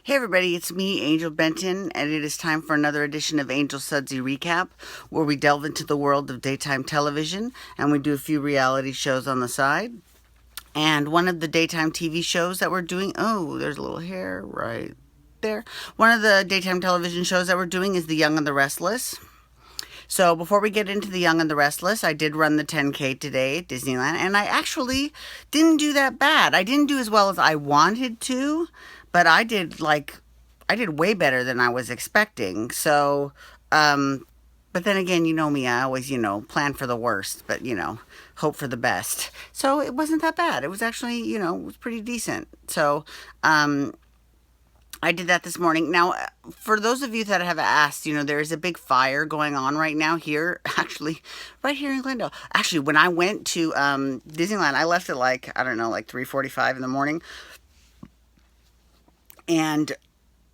Hey everybody, it's me, Angel Benton, and it is time for another edition of Angel Sudsy Recap, where we delve into the world of daytime television and we do a few reality shows on the side. And one of the daytime TV shows that we're doing, oh, there's a little hair right there. One of the daytime television shows that we're doing is The Young and the Restless. So before we get into The Young and the Restless, I did run the 10K today at Disneyland, and I actually didn't do that bad. I didn't do as well as I wanted to, but I did way better than I was expecting. So, but then again, you know me, I always, plan for the worst, but, hope for the best. So it wasn't that bad. It was actually, it was pretty decent. So, I did that this morning. Now, for those of you that have asked, there is a big fire going on right now here, actually, right here in Glendale. Actually, when I went to Disneyland, I left at I don't know, like 3:45 in the morning. And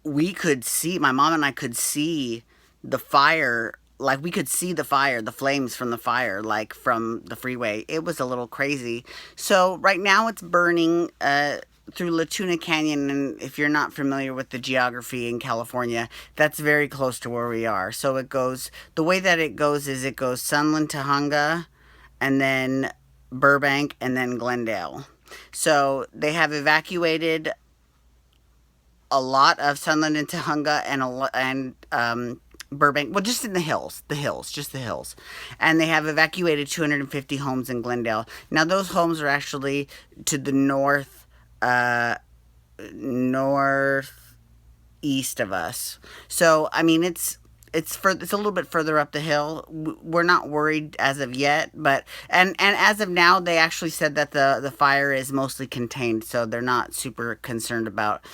we could see, my mom and I could see the fire. Like, we could see the fire, the flames from the fire, like from the freeway. It was a little crazy. So, right now it's burning through Latuna Canyon. And if you're not familiar with the geography in California, that's very close to where we are. So, the way that it goes is it goes Sunland, Tahunga, and then Burbank, and then Glendale. So, they have evacuated a lot of Sunland and Tahunga and Burbank. Well, just in just the hills, and they have evacuated 250 homes in Glendale. Now, those homes are actually to the northeast of us. So, I mean, it's a little bit further up the hill. We're not worried as of yet, but and as of now, they actually said that the fire is mostly contained, so they're not super concerned about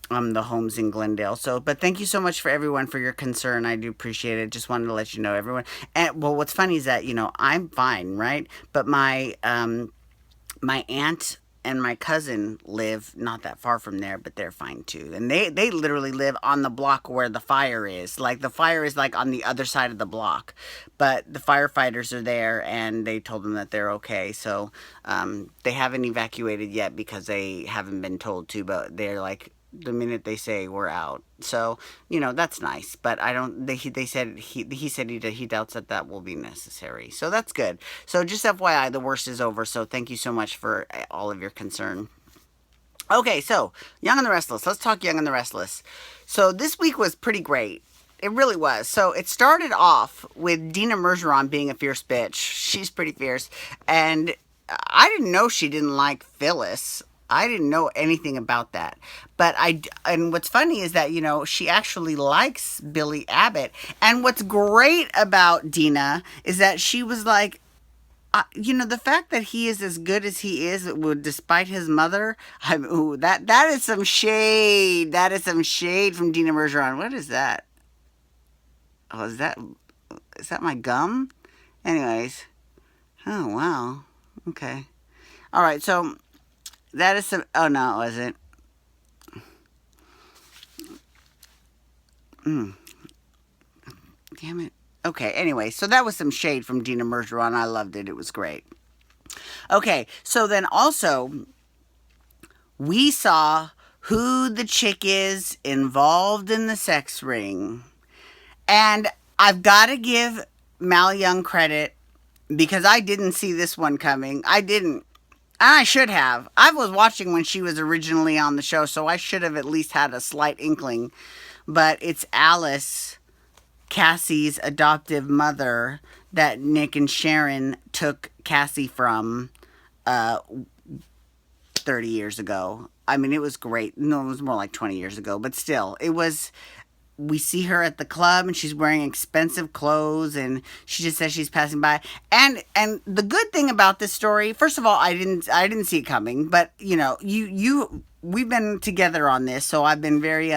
the homes in Glendale. So, but thank you so much for everyone for your concern. I do appreciate it. Just wanted to let you know, everyone. And well, what's funny is that I'm fine, right? But my aunt and my cousin live not that far from there, but they're fine too. And they literally live on the block where the fire is. Like, the fire is like on the other side of the block, but the firefighters are there, and they told them that they're okay. So they haven't evacuated yet because they haven't been told to, but they're like, the minute they say we're out. So, that's nice, but I don't, they said, he said he doubts that will be necessary. So that's good. So just FYI, the worst is over. So thank you so much for all of your concern. Okay, so Young and the Restless. Let's talk Young and the Restless. So this week was pretty great. It really was. So it started off with Dina Mergeron being a fierce bitch. She's pretty fierce. And I didn't know she didn't like Phyllis. I didn't know anything about that. And what's funny is that, she actually likes Billy Abbott. And what's great about Dina is that she was like, the fact that he is as good as he is, despite his mother, that is some shade. That is some shade from Dina Mergeron. What is that? Oh, is that my gum? Anyways. Oh, wow. Okay. All right, so that is some, oh no, it wasn't. Damn it. Okay, anyway, so that was some shade from Dina Mergeron. I loved it. It was great. Okay, so then also, we saw who the chick is involved in the sex ring. And I've got to give Mal Young credit, because I didn't see this one coming. I didn't. And I should have. I was watching when she was originally on the show, so I should have at least had a slight inkling. But it's Alice, Cassie's adoptive mother, that Nick and Sharon took Cassie from 30 years ago. I mean, it was great. No, it was more like 20 years ago, but still, it was. We see her at the club, and she's wearing expensive clothes, and she just says she's passing by. And the good thing about this story, first of all, I didn't see it coming, but we've been together on this, so I've been very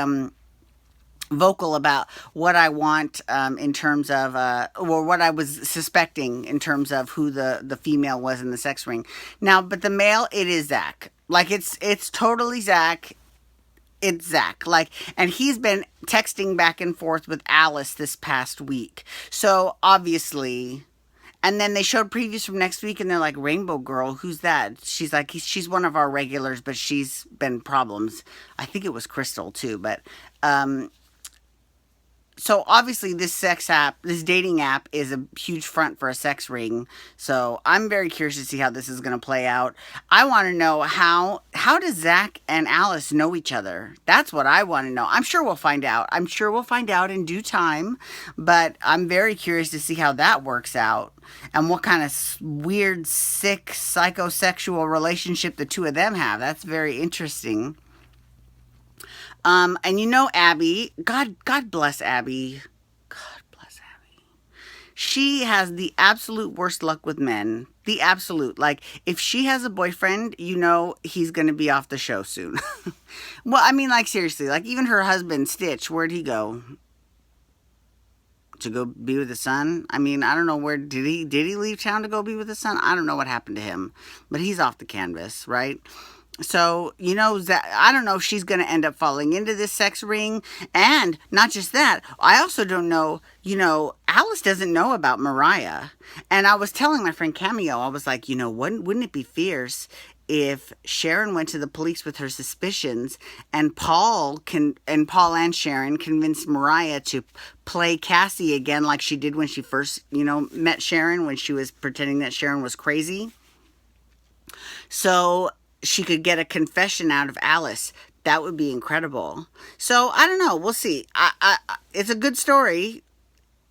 vocal about what I want in terms of or what I was suspecting in terms of who the female was in the sex ring. Now, but the male, it is Zach. Like, it's totally Zach. It's Zach. And he's been texting back and forth with Alice this past week. So obviously, And then they showed previews from next week, and they're like, Rainbow Girl, who's that? She's like, she's one of our regulars, but she's been problems. I think it was Crystal too, but um, so obviously this sex app, this dating app is a huge front for a sex ring. So I'm very curious to see how this is going to play out. I want to know how does Zach and Alice know each other? That's what I want to know. I'm sure we'll find out. I'm sure we'll find out in due time, but I'm very curious to see how that works out and what kind of weird, sick, psychosexual relationship the two of them have. That's very interesting. And you know Abby, God bless Abby. God bless Abby. She has the absolute worst luck with men. The absolute. Like, if she has a boyfriend, you know he's going to be off the show soon. Well, I mean, like, seriously. Like, even her husband, Stitch, where'd he go? To go be with his son? I mean, I don't know where, did he leave town to go be with his son? I don't know what happened to him. But he's off the canvas, right? So, you know, I don't know if she's going to end up falling into this sex ring. And not just that, I also don't know, you know, Alice doesn't know about Mariah. And I was telling my friend Cameo, I was like, you know, wouldn't it be fierce if Sharon went to the police with her suspicions and Paul and Sharon convinced Mariah to play Cassie again like she did when she first, you know, met Sharon, when she was pretending that Sharon was crazy. So she could get a confession out of Alice. That would be incredible. So I don't know. We'll see. It's a good story,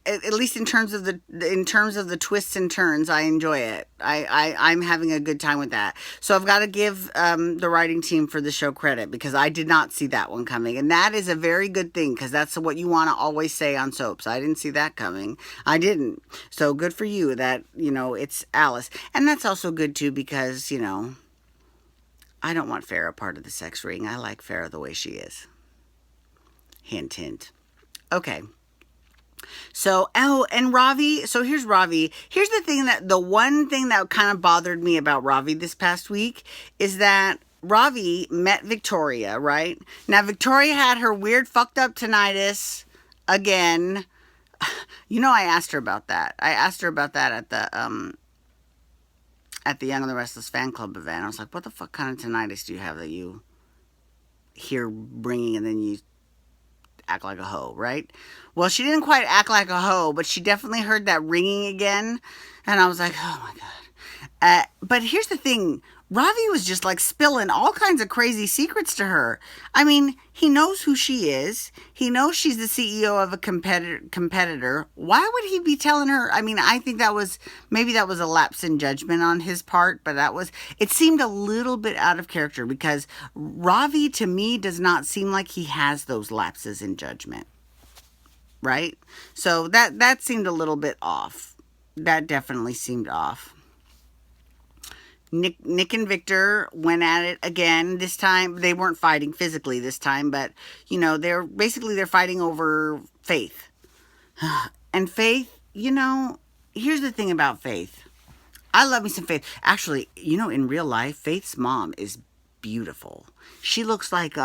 at least in terms of the twists and turns. I enjoy it. I'm having a good time with that. So I've got to give the writing team for the show credit, because I did not see that one coming, and that is a very good thing, because that's what you want to always say on soaps. I didn't see that coming. I didn't. So good for you that, you know, it's Alice, and that's also good too, because, you know, I don't want Farrah part of the sex ring. I like Farrah the way she is. Hint, hint. Okay. So, oh, and Ravi. So here's Ravi. Here's the one thing that kind of bothered me about Ravi this past week is that Ravi met Victoria, right? Now, Victoria had her weird fucked up tinnitus again. You know, I asked her about that. I asked her about that at the Young and the Restless fan club event. I was like, what the fuck kind of tinnitus do you have that you hear ringing and then you act like a hoe, right? Well, she didn't quite act like a hoe, but she definitely heard that ringing again. And I was like, oh my God. But here's the thing. Ravi was just like spilling all kinds of crazy secrets to her. I mean, he knows who she is. He knows she's the CEO of a competitor. Why would he be telling her? I mean, I think maybe that was a lapse in judgment on his part, but it seemed a little bit out of character, because Ravi to me does not seem like he has those lapses in judgment. Right? So that seemed a little bit off. That definitely seemed off. Nick and Victor went at it again. This time, they weren't fighting physically this time, but, you know, they're fighting over Faith. And Faith, you know, here's the thing about Faith. I love me some Faith. Actually, you know, in real life, Faith's mom is beautiful. She looks like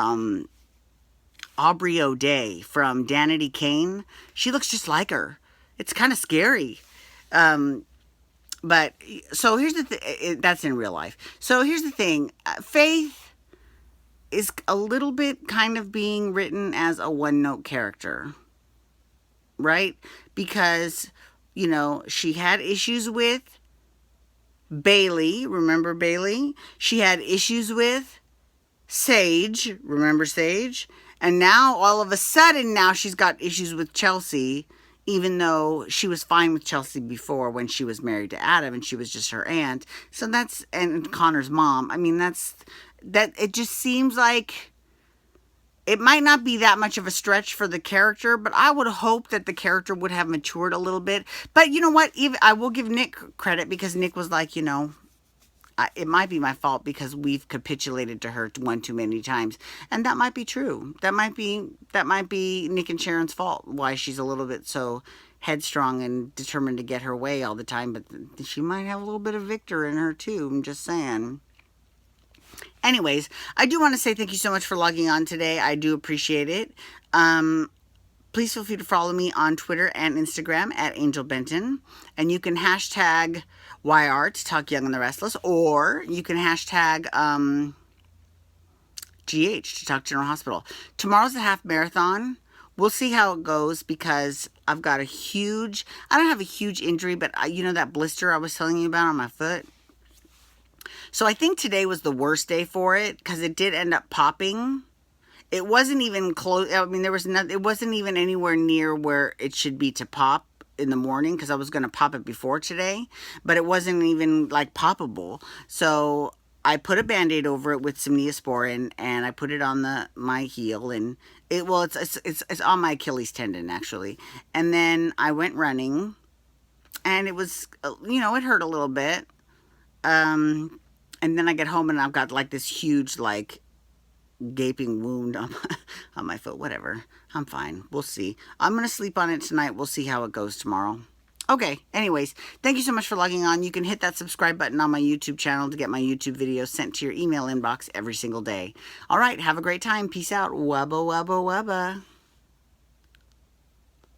Aubrey O'Day from Danity Kane. She looks just like her. It's kind of scary. But, so here's the thing, that's in real life. So here's the thing, Faith is a little bit kind of being written as a one-note character, right? Because, you know, she had issues with Bailey, remember Bailey? She had issues with Sage, remember Sage? And now, all of a sudden, now she's got issues with Chelsea, even though she was fine with Chelsea before when she was married to Adam and she was just her aunt. So and Connor's mom. I mean, it just seems like it might not be that much of a stretch for the character, but I would hope that the character would have matured a little bit. But you know what? I will give Nick credit, because Nick was like, you know, it might be my fault because we've capitulated to her one too many times. And that might be true. That might be Nick and Sharon's fault, why she's a little bit so headstrong and determined to get her way all the time. But she might have a little bit of Victor in her too. I'm just saying. Anyways, I do want to say thank you so much for logging on today. I do appreciate it. Please feel free to follow me on Twitter and Instagram at Angel Benton. And you can hashtag YR to talk Young and the Restless, or you can hashtag GH to talk General Hospital. Tomorrow's a half marathon. We'll see how it goes because I've got I don't have a huge injury, but you know that blister I was telling you about on my foot? So I think today was the worst day for it because it did end up popping. It wasn't even close. I mean, it wasn't even anywhere near where it should be to pop in the morning because I was going to pop it before today, but it wasn't even like poppable. So I put a Band-Aid over it with some Neosporin, and I put it on my heel, and it's on my Achilles tendon actually. And then I went running, and it was, it hurt a little bit. And then I get home and I've got like this huge like gaping wound on my foot. Whatever, I'm fine. We'll see. I'm gonna sleep on it tonight. We'll see how it goes tomorrow. Okay, anyways, thank you so much for logging on. You can hit that subscribe button on my YouTube channel to get my YouTube videos sent to your email inbox every single day. All right, have a great time. Peace out. Wubba, wubba, wubba.